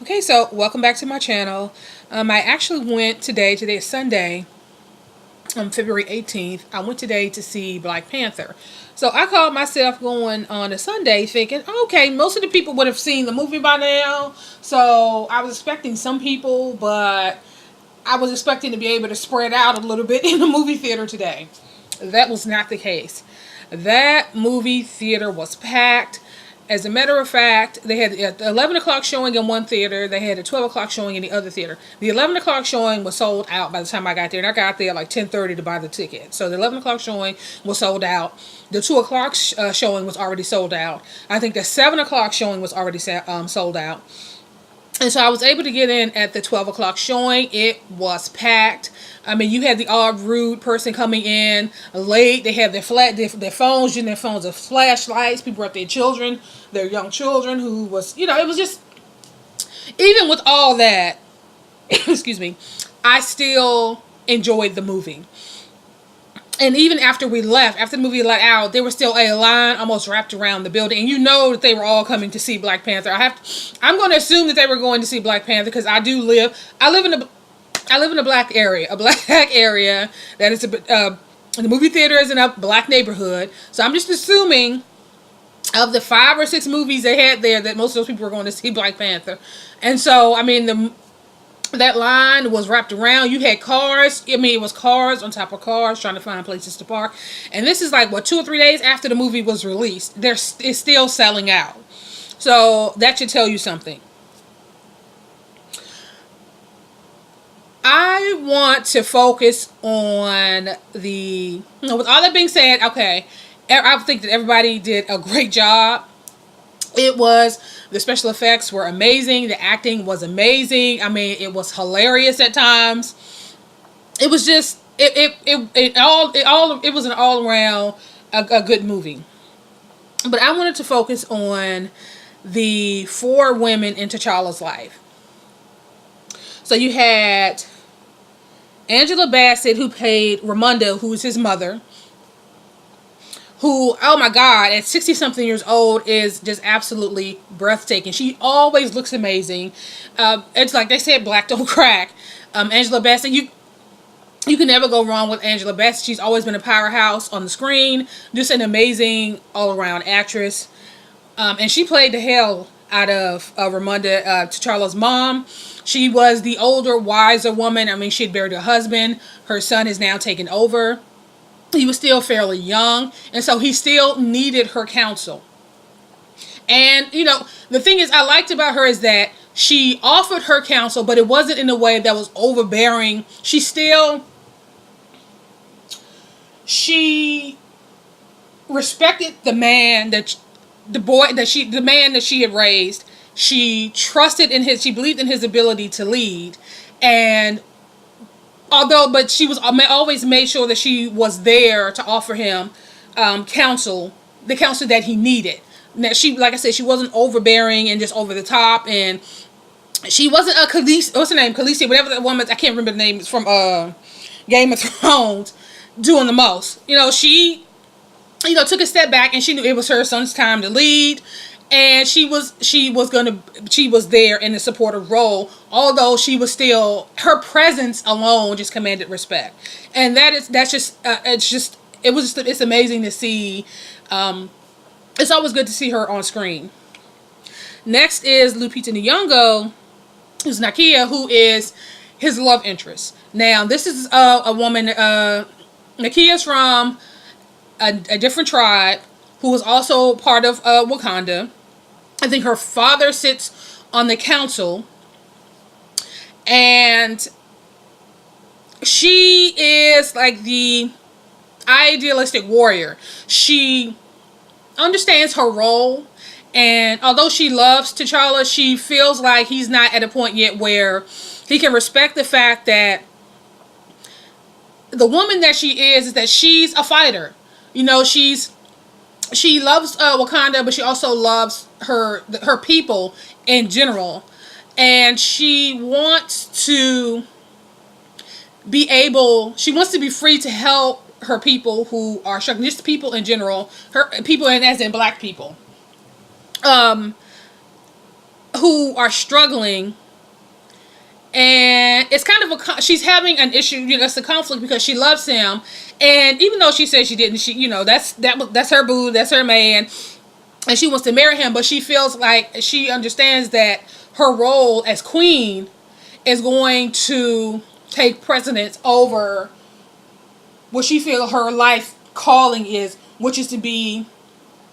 Okay, so welcome back to my channel. I actually went today is Sunday, February 18th. I went today to see Black Panther. So I called myself going on a Sunday thinking, okay, most of the people would have seen the movie by now. So I was expecting some people, but I was expecting to be able to spread out a little bit in the movie theater today. That was not the case. That movie theater was packed. As a matter of fact, they had the 11 o'clock showing in one theater. They had a 12 o'clock showing in the other theater. The 11 o'clock showing was sold out by the time I got there. And I got there at like 10:30 to buy the ticket. So the 11 o'clock showing was sold out. The 2 o'clock showing was already sold out. I think the 7 o'clock showing was already sold out. And so I was able to get in at the 12 o'clock showing. It was packed. I mean, you had the odd rude person coming in late. They had their phones, using their phones as flashlights. People brought their children, their young children, who was, it was just, even with all that, excuse me, I still enjoyed the movie. And even after we left, after the movie let out, there was still a line almost wrapped around the building. And you know that they were all coming to see Black Panther. I'm going to assume that they were going to see Black Panther because I live in a black area, that is the movie theater is in a black neighborhood. So I'm just assuming of the 5 or 6 movies they had there that most of those people were going to see Black Panther. And so, I mean, that line was wrapped around. You had cars. I mean, it was cars on top of cars trying to find places to park. And this is like, 2 or 3 days after the movie was released. It's still selling out. So that should tell you something. I want to focus on with all that being said, okay, I think that everybody did a great job. The special effects were amazing. The acting was amazing. I mean, it was hilarious at times. It was just, it was an all around a good movie. But I wanted to focus on the 4 women in T'Challa's life. So you had Angela Bassett, who played Ramonda, who was his mother, who, oh my God, at 60-something years old is just absolutely breathtaking. She always looks amazing. It's like they said, black don't crack. Angela Bassett, you can never go wrong with Angela Bassett. She's always been a powerhouse on the screen. Just an amazing all-around actress. And she played the hell out of Ramonda, T'Challa's mom. She was the older, wiser woman. I mean, she had buried her husband. Her son is now taken over. He was still fairly young, and so he still needed her counsel. And, the thing is, I liked about her is that she offered her counsel, but it wasn't in a way that was overbearing. She respected the man the man that she had raised. She believed in his ability to lead. And but she was always made sure that she was there to offer him the counsel that he needed. Now, like I said, she wasn't overbearing and just over the top, and she wasn't a Khaleesi, what's her name, Khaleesi, whatever that woman, I can't remember the name, it's from Game of Thrones, doing the most. She took a step back, and she knew it was her son's time to lead. And she was there in a supportive role, although she was still, her presence alone just commanded respect. And it's amazing to see. It's always good to see her on screen. Next is Lupito Nyong'o, who's Nakia, who is his love interest. Now, this is a woman, Nakia's from a different tribe, who was also part of Wakanda. I think her father sits on the council, and she is like the idealistic warrior. She understands her role, and although she loves T'Challa, she feels like he's not at a point yet where he can respect the fact that the woman that she is that she's a fighter. She loves Wakanda, but she also loves her people in general. And she wants to be free to help her people who are struggling, just people in general, her people, and as in black people, who who are struggling, and it's kind of she's having an issue, it's a conflict because she loves him, and even though she said she didn't, she, that's her boo, that's her man, and she wants to marry him, but she feels like she understands that her role as queen is going to take precedence over what she feels her life calling is, which is to be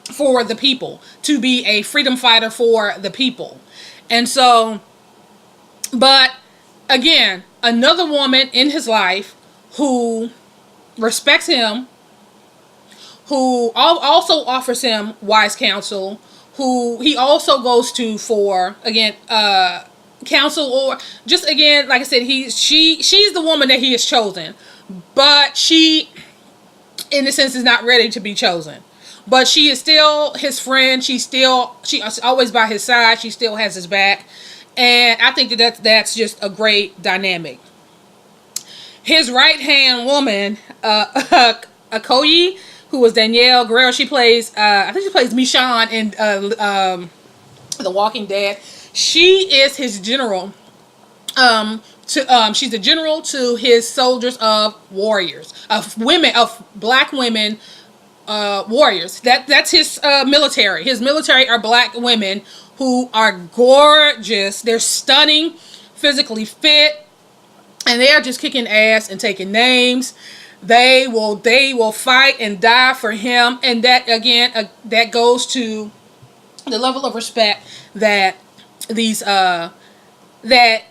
for the people, to be a freedom fighter for the people. And so, but again, another woman in his life who respects him, who also offers him wise counsel, who he also goes to for, again, counsel, or just, again, like I said, she's the woman that he has chosen, but she, in a sense, is not ready to be chosen. But she is still his friend. She's always by his side. She still has his back. And I think that's just a great dynamic. His right-hand woman, Okoye, who was Danielle Gurira, she plays, I think she plays Michonne in The Walking Dead. She is his general. She's the general to his soldiers of warriors, of black women, warriors. That's his military. His military are black women who are gorgeous. They're stunning, physically fit, and they are just kicking ass and taking names. They will fight and die for him, and that, again, that goes to the level of respect that that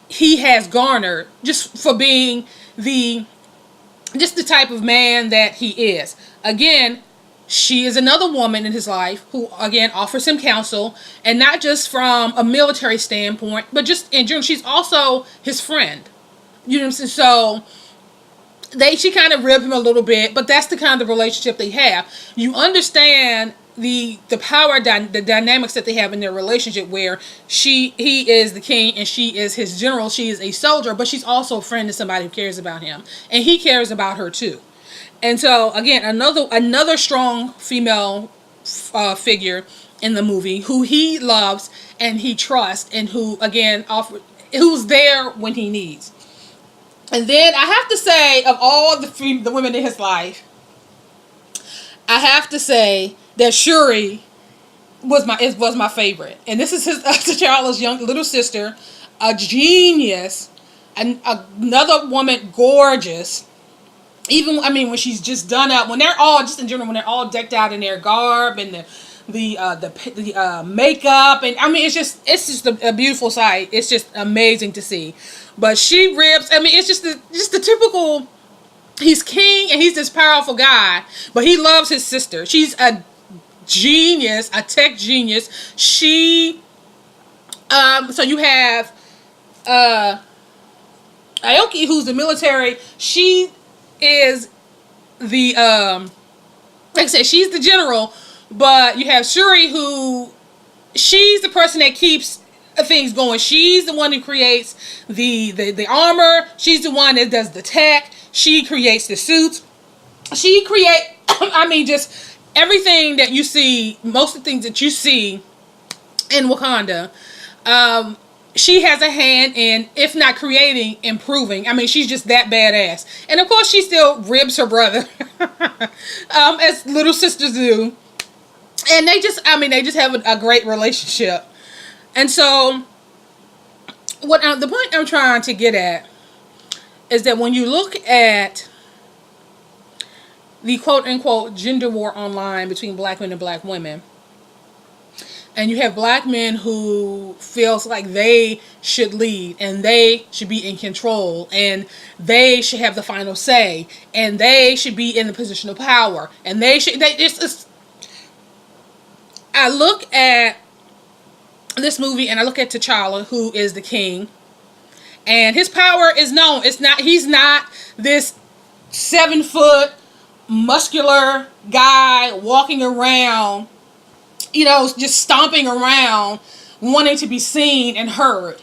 he has garnered just for being the type of man that he is. Again, she is another woman in his life who, again, offers him counsel, and not just from a military standpoint, but just in general. She's also his friend. You know what I'm saying? So she kind of ribbed him a little bit, but that's the kind of relationship they have. You understand the power, the dynamics that they have in their relationship, where he is the king and she is his general. She is a soldier, but she's also a friend to somebody who cares about him, and he cares about her too. And so, again, another strong female figure in the movie who he loves and he trusts, and who, again, who's there when he needs. And then I have to say, of all the women in his life, I have to say that Shuri was my favorite. And this is T'Challa's young little sister, a genius, and another woman, gorgeous. Even, I mean, when she's just done up, when they're all, just in general, when they're all decked out in their garb and the makeup, and I mean, it's just a beautiful sight. It's just amazing to see. But she rips. I mean, it's just the typical. He's king and he's this powerful guy, but he loves his sister. She's a genius, a tech genius. So you have Aoki, who's the military. She is the like I said, she's the general, but you have Shuri, who she's the person that keeps things going. She's the one who creates the armor. She's the one that does the tech. She creates the suits. She I mean, just everything that you see, most of the things that you see in Wakanda, she has a hand in, if not creating, improving. I mean, she's just that badass. And of course, she still ribs her brother, as little sisters do. And they just have a great relationship. And so, the point I'm trying to get at is that when you look at the quote-unquote gender war online between black men and black women, and you have black men who feels like they should lead and they should be in control and they should have the final say and they should be in the position of power and I look at this movie and I look at T'Challa, who is the king, and his power is known. He's not this 7-foot muscular guy walking around, just stomping around, wanting to be seen and heard.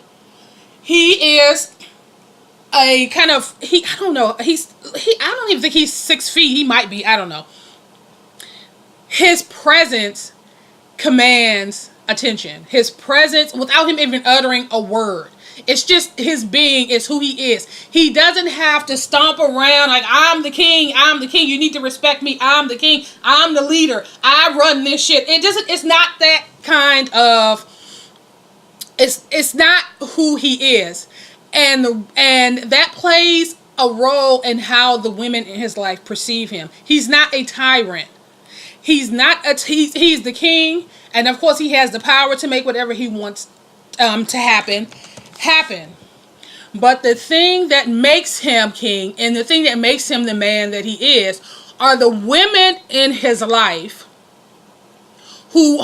He is a kind of, I don't know, I don't even think he's 6 feet. He might be, I don't know. His presence commands attention. His presence, without him even uttering a word. It's just his being is who he is. He doesn't have to stomp around like, I'm the king, I'm the king. You need to respect me. I'm the king. I'm the leader. I run this shit. It's not that kind of, it's not who he is. And that plays a role in how the women in his life perceive him. He's not a tyrant. He's the king, and of course he has the power to make whatever he wants to happen. But the thing that makes him king and the thing that makes him the man that he is are the women in his life who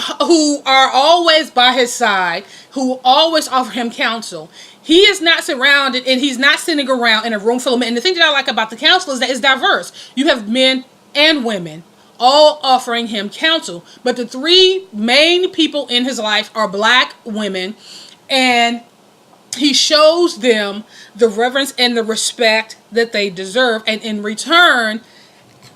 are always by his side, who always offer him counsel. He is not surrounded, and he's not sitting around in a room full of men. And the thing that I like about the council is that it's diverse. You have men and women all offering him counsel. But the three main people in his life are black women, and he shows them the reverence and the respect that they deserve. And in return,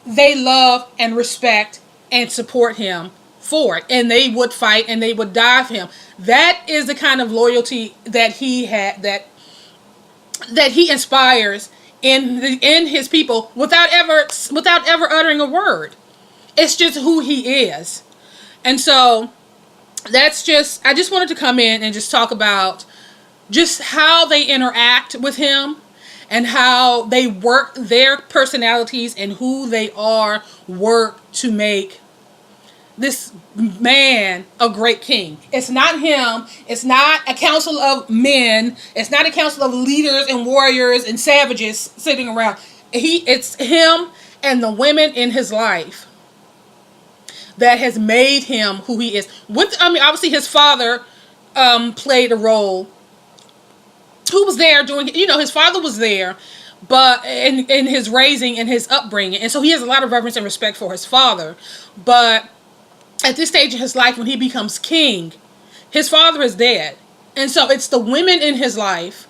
they love and respect and support him for it. And they would fight and they would die for him. That is the kind of loyalty that he had, that he inspires in his people without ever uttering a word. It's just who he is. And so I just wanted to come in and just talk about just how they interact with him and how they work their personalities and who they are work to make this man a great king. It's not him. It's not a council of men. It's not a council of leaders and warriors and savages sitting around. It's him and the women in his life that has made him who he is. Obviously his father played a role. Who was there during, his father was there, but in his raising and his upbringing. And so he has a lot of reverence and respect for his father. But at this stage in his life, when he becomes king, his father is dead. And so it's the women in his life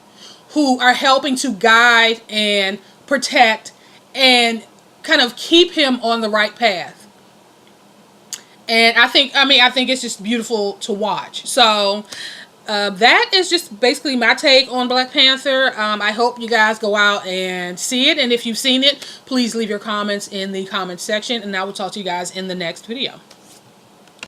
who are helping to guide and protect and kind of keep him on the right path. And I think it's just beautiful to watch. So that is just basically my take on Black Panther. I hope you guys go out and see it. And if you've seen it, please leave your comments in the comments section. And I will talk to you guys in the next video.